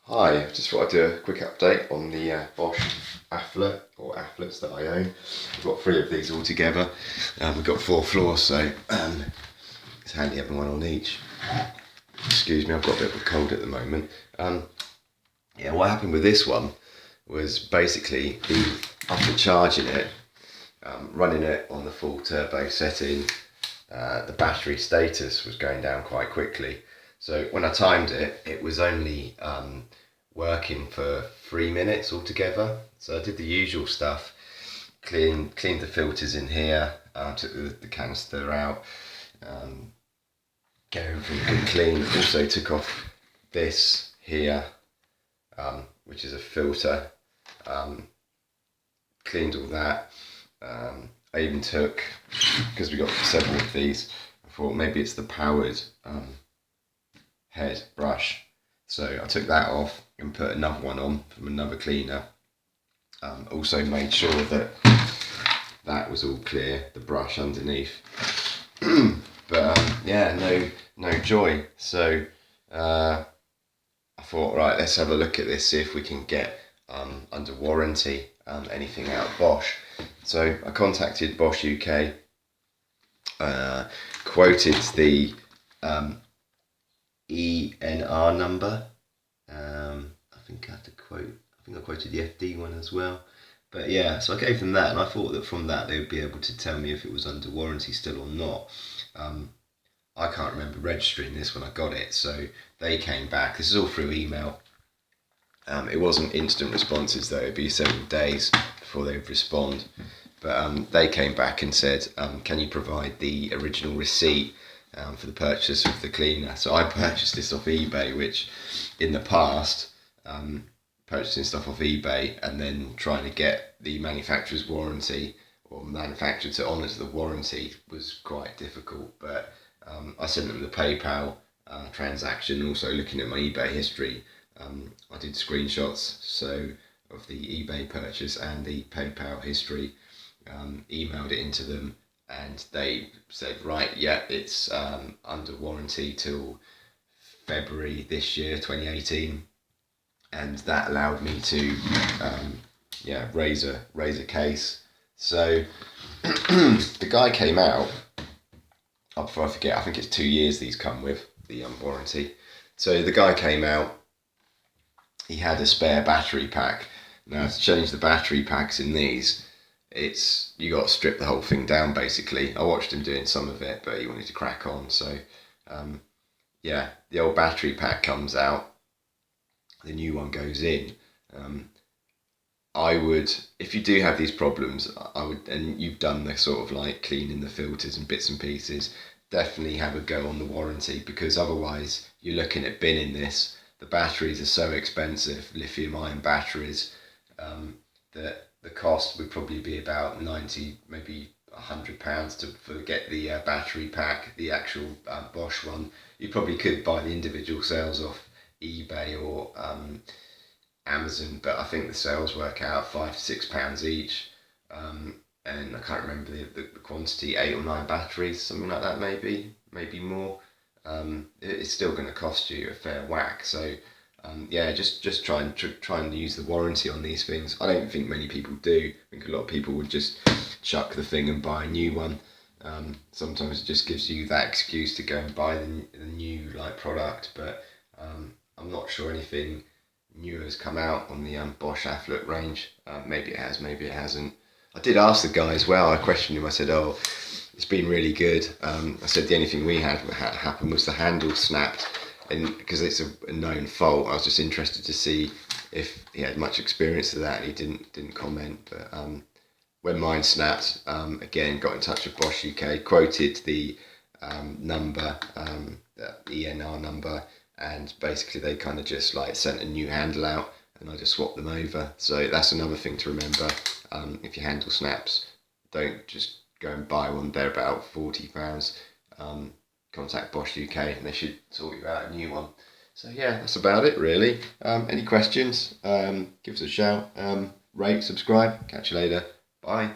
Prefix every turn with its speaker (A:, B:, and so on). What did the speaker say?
A: Hi, just thought I'd do a quick update on the Bosch Athlet or Athlets that I own. I've got 3 of these all together. We've got 4 floors, so it's handy having one on each. Excuse me, I've got a bit of a cold at the moment. What happened with this one was basically after charging it, running it on the full turbo setting, the battery status was going down quite quickly. So when I timed it, it was only working for 3 minutes altogether. So I did the usual stuff, cleaned the filters in here, took the canister out, get everything good clean. Also took off this here, which is a filter, cleaned all that. I even took, because we got several of these, I thought maybe it's the powered head brush, so I took that off and put another one on from another cleaner. Also made sure that that was all clear, the brush underneath. But no joy. So I thought, right, let's have a look at this, see if we can get under warranty anything out of Bosch. So I contacted Bosch UK, quoted the ENR number. I think I quoted the FD one as well. But yeah, so I gave them that, and I thought that from that they would be able to tell me if it was under warranty still or not. I can't remember registering this when I got it, so they came back. This is all through email. It wasn't instant responses though, it'd be several days before they would respond. But they came back and said, can you provide the original receipt for the purchase of the cleaner? So I purchased this off eBay, which in the past, purchasing stuff off eBay and then trying to get the manufacturer's warranty or manufacturer to honour the warranty was quite difficult. But I sent them the PayPal transaction. Also looking at my eBay history, I did screenshots of the eBay purchase and the PayPal history, emailed it into them, and they said, right, yeah, it's under warranty till February this year, 2018, and that allowed me to raise a case. So the guy came out, before I forget, I think it's 2 years these come with the warranty. So the guy came out, he had a spare battery pack. Now to change the battery packs in these, you got to strip the whole thing down basically. I watched him doing some of it, but he wanted to crack on. So the old battery pack comes out, the new one goes in. I would, if you do have these problems, and you've done the sort of like cleaning the filters and bits and pieces, definitely have a go on the warranty, because otherwise you're looking at binning this. The batteries are so expensive, lithium-ion batteries, that the cost would probably be about 90, maybe £100 to get the battery pack, the actual Bosch one. You probably could buy the individual sales off eBay or Amazon, but I think the sales work out £5 to £6 each. And I can't remember the quantity, 8 or 9 batteries, something like that, maybe more. It's still going to cost you a fair whack. So just try and use the warranty on these things. I don't think many people do. I think a lot of people would just chuck the thing and buy a new one. Sometimes it just gives you that excuse to go and buy the new product, but I'm not sure anything new has come out on the Bosch Athlet range. Maybe it has, maybe it hasn't. I did ask the guy as well. I questioned him. I said, "Oh, it's been really good." I said the only thing we had happen was the handle snapped, and because it's a known fault, I was just interested to see if he had much experience of that, and he didn't comment. But when mine snapped, again, got in touch with Bosch UK, quoted the number, the ENR number, and basically they kind of just sent a new handle out, and I just swapped them over. So that's another thing to remember. If your handle snaps, don't just go and buy one. They're about £40. Contact Bosch UK and they should sort you out a new one. So yeah, that's about it really. Any questions, give us a shout. Rate, subscribe. Catch you later. Bye.